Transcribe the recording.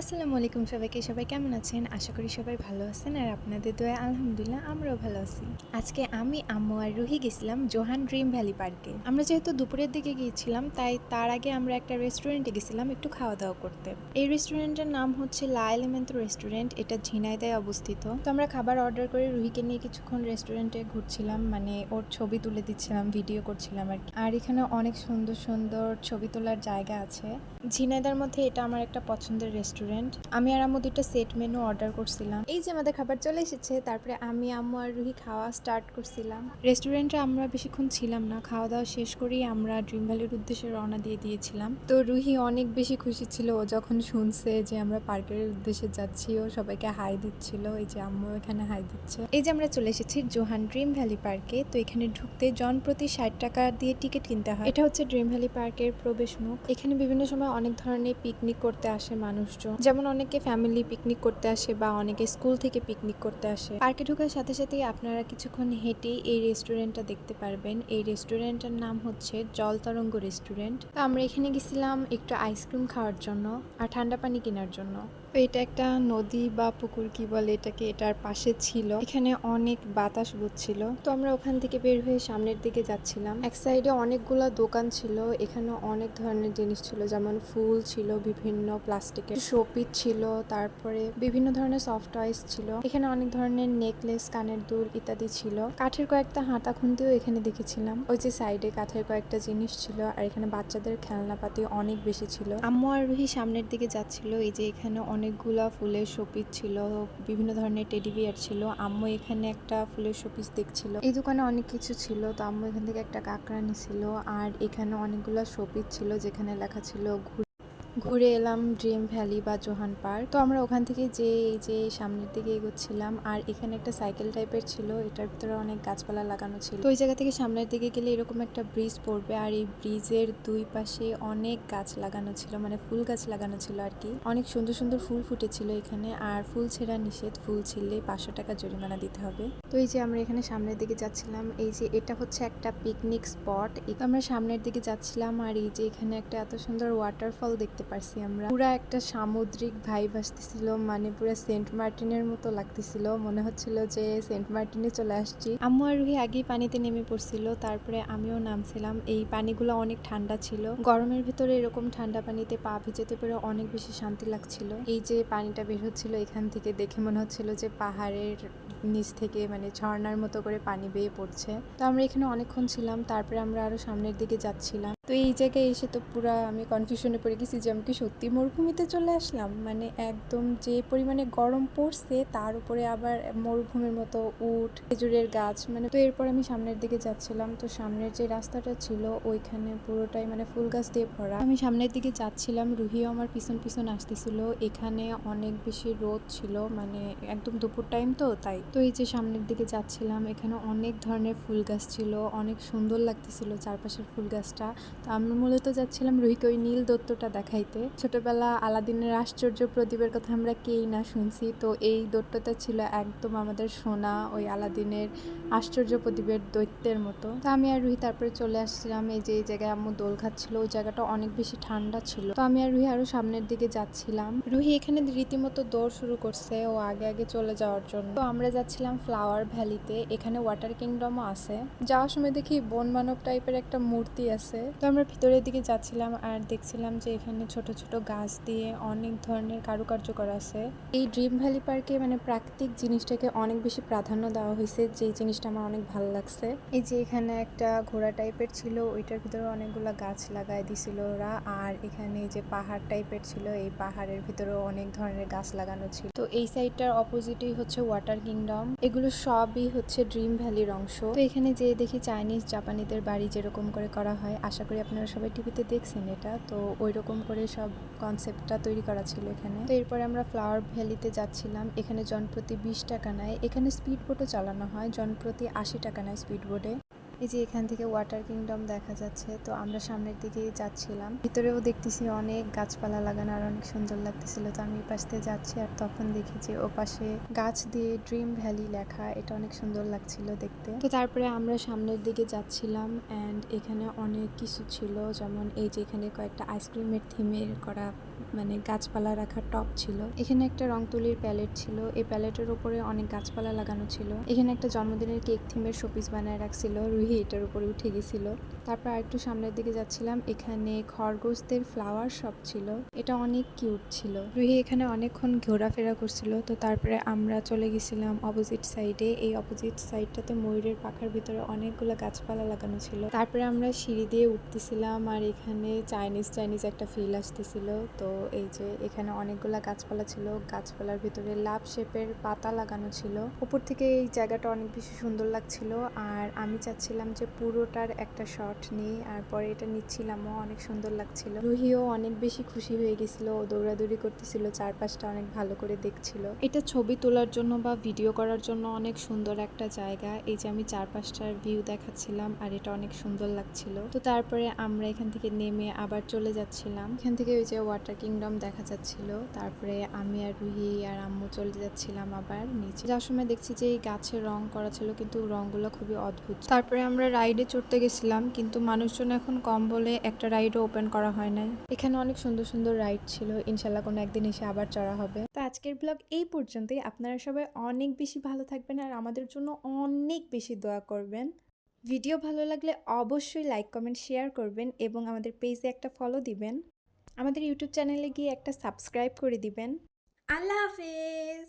আসসালামু আলাইকুম সবাইকে। সবাই কেমন আছেন? আশা করি সবাই ভালো আছেন আর আপনাদের দোয়ায় আলহামদুলিল্লাহ আমরাও ভালো আছি। আজকে আমি, আম্মু আর রুহি গেছিলাম জোহান ড্রিম ভ্যালি পার্কে। আমরা যেহেতু দুপুরের দিকে গিয়েছিলাম তাই তার আগে আমরা একটা রেস্টুরেন্টে গেছিলাম একটু খাওয়া দাওয়া করতে। এই রেস্টুরেন্টের নাম হচ্ছে লা এলিমেন্টো রেস্টুরেন্ট। এটা ঝিনাইদহে অবস্থিত। তো আমরা খাবার অর্ডার করে রুহিকে নিয়ে কিছুক্ষণ রেস্টুরেন্টে ঘুরছিলাম, মানে ওর ছবি তুলে দিচ্ছিলাম, ভিডিও করছিলাম আর কি। আর এখানে অনেক সুন্দর সুন্দর ছবি তোলার জায়গা আছে। ঝিনাইদার মধ্যে এটা আমার একটা পছন্দের রেস্টুরেন্ট। আমি আর আম্মু দুইটা সেট মেনু অর্ডার করছিলাম। এই যে আমাদের খাবার চলে এসেছে, তারপরে আমি, আম্মু আর রুহি খাওয়া স্টার্ট করছিলাম। রেস্টুরেন্টে আমরা বেশিক্ষণ ছিলাম না, খাওয়া দাওয়া শেষ করেই আমরা ড্রিম ভ্যালির উদ্দেশ্যে রওনা দিয়ে দিয়েছিলাম। তো রুহি অনেক বেশি খুশি ছিল ও যখন শুনছে যে আমরা পার্কের উদ্দেশ্যে যাচ্ছি। ও সবাইকে হাই দিচ্ছিল, এই যে আম্মু এখানে হাই দিচ্ছে। এই যে আমরা চলে এসেছি জোহান ড্রিম ভ্যালি পার্কে। তো এখানে ঢুকতে জন প্রতি 60 টাকা দিয়ে টিকিট কিনতে হয়। এটা হচ্ছে ড্রিম ভ্যালি পার্কের প্রবেশ মুখ। এখানে বিভিন্ন সময় অনেক ধরনের পিকনিক করতে আসে মানুষজন, যেমন অনেকে ফ্যামিলি পিকনিক করতে আসে বা অনেকে স্কুল থেকে পিকনিক করতে আসে। পার্কে ঢোকার সাথে সাথেই আপনারা কিছুক্ষণ হেঁটেই এই রেস্টুরেন্টটা দেখতে পারবেন। এই রেস্টুরেন্টের নাম হচ্ছে জল তরঙ্গ রেস্টুরেন্ট। তো আমরা এখানে গেছিলাম একটু আইসক্রিম খাওয়ার জন্য আর ঠান্ডা পানি কেনার জন্য। তো এটা একটা নদী বা পুকুর কি বলে এটাকে, এটার পাশে ছিল। এখানে অনেক বাতাস বচ্ছিল। তো আমরা ওখান থেকে বের হয়ে সামনের দিকে যাচ্ছিলাম। এক সাইডে অনেকগুলা দোকান ছিল। এখানে অনেক ধরনের জিনিস ছিল, যেমন ফুল ছিল, বিভিন্ন প্লাস্টিকের শোপিস ছিল, তারপরে বিভিন্ন ধরনের সফট টয়েস ছিল। এখানে অনেক ধরনের নেকলেস, কানের দুল ইত্যাদি ছিল। কাঠের কয়েকটা হাতা খুন্তিও এখানে দেখেছিলাম। ওই যে সাইডে কাঠের কয়েকটা জিনিস ছিল। আর এখানে বাচ্চাদের খেলনাপাতি অনেক বেশি ছিল। আম্মু আর রুহি সামনের দিকে যাচ্ছিল। এই যে এখানে অনেকগুলা ফুলের শোপিস ছিল, বিভিন্ন ধরনের টেডি বিয়ার ছিল। আম্মু এখানে একটা ফুলের শোপিস দেখছিল। এই দোকানে অনেক কিছু ছিল। তো আম্মু এখান থেকে একটা কাঁকড়া নিছিল। আর এখানে অনেকগুলা শোপিস ছিল যেখানে লেখা ছিল ঘুরে এলাম ড্রিম ভ্যালি বা জোহান পার্ক। তো আমরা ওখান থেকে যে সামনের দিকে এগোচ্ছিলাম। আর এখানে একটা সাইকেল টাইপের ছিল, এটার ভিতরে অনেক গাছপালা লাগানো ছিল। তো ওই জায়গা থেকে সামনের দিকে গেলে এরকম একটা ব্রিজ পড়বে, আর এই ব্রিজের দুই পাশে অনেক গাছ লাগানো ছিল, মানে ফুল গাছ লাগানো ছিল আর কি। অনেক সুন্দর সুন্দর ফুল ফুটেছিল এখানে। আর ফুল ছেঁড়া নিষেধ, ফুল ছিঁড়লে 500 টাকা জরিমানা দিতে হবে। তো এই যে আমরা এখানে সামনের দিকে যাচ্ছিলাম। এই যে এটা হচ্ছে একটা পিকনিক স্পট। আমরা সামনের দিকে যাচ্ছিলাম আর এই যে এখানে একটা এত সুন্দর ওয়াটারফল দেখতে পারছি আমরা। পুরা একটা সামুদ্রিক ভাইব আসতেছিল, মানে পুরো সেন্ট মার্টিনের মতো লাগতেছিল। মনে হচ্ছিল যে সেন্ট মার্টিনে চলে আসছি। আম্মু আর রুহি আগেই পানিতে নেমে পড়ছিল, তারপরে আমিও নামছিলাম। এই পানিগুলো অনেক ঠান্ডা ছিল। গরমের ভিতরে এরকম ঠান্ডা পানিতে পা ভিজাতে পেরে অনেক বেশি শান্তি লাগছিল। এই যে পানিটা বের হচ্ছিল এখান থেকে, দেখে মনে হচ্ছিল যে পাহাড়ের নিচ থেকে মানে ঝর্ণার মতো করে পানি বেয়ে পড়ছে। তো আমরা এখানে অনেকক্ষণ ছিলাম, তারপরে আমরা আরো সামনের দিকে যাচ্ছিলাম। তো এই জায়গায় এসে তো পুরা আমি কনফিউশনে পড়ে গেছি যে আমি কি সত্যি মরুভূমিতে চলে আসলাম। মানে একদম যে পরিমাণে গরম পড়ছে তার উপরে আবার মরুভূমির মতো উট, খেজুরের গাছ, মানে। তো এরপর আমি সামনের দিকে যাচ্ছিলাম। তো সামনের যে রাস্তাটা ছিল ওইখানে পুরোটাই মানে ফুল গাছ দিয়ে ভরা। আমি সামনের দিকে যাচ্ছিলাম, রুহিও আমার পিছন পিছন আসতেছিল। এখানে অনেক বেশি রোদ ছিল, মানে একদম দুপুর টাইম তো তাই। তো এই যে সামনের দিকে যাচ্ছিলাম, এখানে অনেক ধরনের ফুল গাছ ছিল, অনেক সুন্দর লাগতেছিল চারপাশের ফুল গাছটা। তো আমি মূলত যাচ্ছিলাম রুহিকে ওই নীল দৈত্যটা দেখাইতে। ছোটবেলা আলাদিনের আশ্চর্য প্রদীপের কথা আমরা কেই না শুনছি, তো এই দৈত্যটা ছিল একদম আমাদের শোনা ওই আলাদিনের আশ্চর্য প্রদীপের দৈত্যের মতো। তো আমি আর রুহি তারপরে চলে আসছিলাম। এই যে এই জায়গায় আম্মু দোল খাচ্ছিল, ওই জায়গাটা অনেক বেশি ঠান্ডা ছিল। তো আমি আর রুহি আরো সামনের দিকে যাচ্ছিলাম। রুহি এখানে রীতিমতো দৌড় শুরু করছে ও আগে আগে চলে যাওয়ার জন্য। তো আমরা যাচ্ছিলাম ফ্লাওয়ার ভ্যালিতে। এখানে ওয়াটার কিংডমও আছে। যাওয়ার সময় দেখি বন মানব টাইপের একটা মূর্তি আছে। তো আমরা ভিতরের দিকে যাচ্ছিলাম আর দেখছিলাম যে এখানে ছোট ছোট গাছ দিয়ে অনেক ধরনের কারুকার্য করা আছে। এই ড্রিম ভ্যালি পার্কে মানে প্রাকৃতিক জিনিসটাকে অনেক বেশি প্রাধান্য দেওয়া হয়েছে, যে জিনিসটা আমার অনেক ভালো লাগছে। এই যে এখানে একটা ঘোড়া টাইপের ছিল, ওইটার ভিতরে অনেকগুলা গাছ লাগাই দিছিল ওরা। আর এখানে যে পাহাড় টাইপের ছিল, এই পাহাড়ের ভিতরেও অনেক ধরনের গাছ লাগানো ছিল। তো এই সাইডটার অপোজিটেই হচ্ছে ওয়াটার কিংডম। এগুলো সবই হচ্ছে ড্রিম ভ্যালির অংশ। তো এখানে যে দেখি চাইনিজ জাপানিদের বাড়ি যেরকম করে করা হয়, আশা করি আপনারা সবাই টিভিতে দেখছেন এটা। তো ওই রকম করে সব কনসেপ্টটা তৈরি করা ছিল এখানে। তো এরপরে আমরা ফ্লাওয়ার ভ্যালিতে যাচ্ছিলাম। এখানে জনপ্রতি 20 টাকা নেয়। এখানে স্পিড বোটও চালানো হয়, জনপ্রতি 80 টাকা নেয় স্পিড বোটে। এই যে এখান থেকে ওয়াটার কিংডম দেখা যাচ্ছে। তো আমরা সামনের দিকেই যাচ্ছিলাম, ভিতরেও দেখতেছি অনেক গাছপালা লাগানো আর অনেক সুন্দর লাগতেছিল। তো আমি এই পাশ দিয়ে যাচ্ছি আর তখন দেখি যে ও পাশে গাছ দিয়ে ড্রিম ভ্যালি লেখা, এটা অনেক সুন্দর লাগছিল দেখতে। তো তারপরে আমরা সামনের দিকে যাচ্ছিলাম অ্যান্ড এখানে অনেক কিছু ছিল, যেমন এই যে এখানে কয়েকটা আইসক্রিমের থিমের করা মানে গাছপালা রাখার টব ছিল। এখানে একটা রং তুলির প্যালেট ছিল, এই প্যালেটের উপরে অনেক গাছপালা লাগানো ছিল। এখানে একটা জন্মদিনের কেক থিমের শোপিস বানায় রাখছিল, রুহি এটার উপরে উঠে গেছিল। তারপর একটু সামনের দিকে যাচ্ছিলাম, এখানে খরগোশদের ফ্লাওয়ার শপ ছিল, এটা অনেক কিউট ছিল। রুহি এখানে অনেকক্ষণ ঘোরাফেরা করছিল। তো তারপরে আমরা চলে গেছিলাম অপোজিট সাইডে। এই অপোজিট সাইডটাতে ময়ূরের পাখার ভিতরে অনেকগুলো গাছপালা লাগানো ছিল। তারপরে আমরা সিঁড়ি দিয়ে উঠতেছিলাম আর এখানে চাইনিজ একটা ফিল আসতেছিল। তো এই যে এখানে অনেকগুলা গাছপালা ছিল, গাছপালার ভিতরে লাভ শেপের পাতা লাগানো ছিল। উপর থেকে এই জায়গাটা অনেক বেশি সুন্দর লাগছিল আর আমি চাচ্ছিলাম যে পুরোটার একটা শট নিই, আর পরে এটা নিচ্ছিলামও, অনেক সুন্দর লাগছিল। রুহিও অনেক বেশি খুশি হয়ে গেছিল, ও দৌড়াদৌড়ি করতেছিল, চারপাশটা অনেক ভালো করে দেখছিল। এটা ছবি তোলার জন্য বা ভিডিও করার জন্য অনেক সুন্দর একটা জায়গা। এই যে আমি চারপাশটার ভিউ দেখাচ্ছিলাম আর এটা অনেক সুন্দর লাগছিল। তো তারপরে আমরা এখান থেকে নেমে আবার চলে যাচ্ছিলাম। এখান থেকে ওই যে ওয়াটার কিংডম দেখা যাচ্ছিল। তারপরে আমি আর রুহি আর আম্মু চলে যাচ্ছিলাম আবার নিচে। যাওয়ার সময় দেখছি যে এই গাছে রং করা ছিল, কিন্তু রংগুলো খুবই অদ্ভুত। তারপরে আমরা রাইডে চড়তে গেছিলাম, কিন্তু মানুষজন এখন কম বলে একটা রাইডও ওপেন করা হয় নাই। এখানে অনেক সুন্দর সুন্দর রাইড ছিল, ইনশাল্লাহ কোনো একদিন এসে আবার চড়া হবে। তো আজকের ব্লগ এই পর্যন্তই। আপনারা সবাই অনেক বেশি ভালো থাকবেন আর আমাদের জন্য অনেক বেশি দোয়া করবেন। ভিডিও ভালো লাগলে অবশ্যই লাইক কমেন্ট শেয়ার করবেন এবং আমাদের পেজে একটা ফলো দিবেন। আমাদের ইউটিউব চ্যানেলে গিয়ে একটা সাবস্ক্রাইব করে দিবেন। আল্লাহ হাফেজ।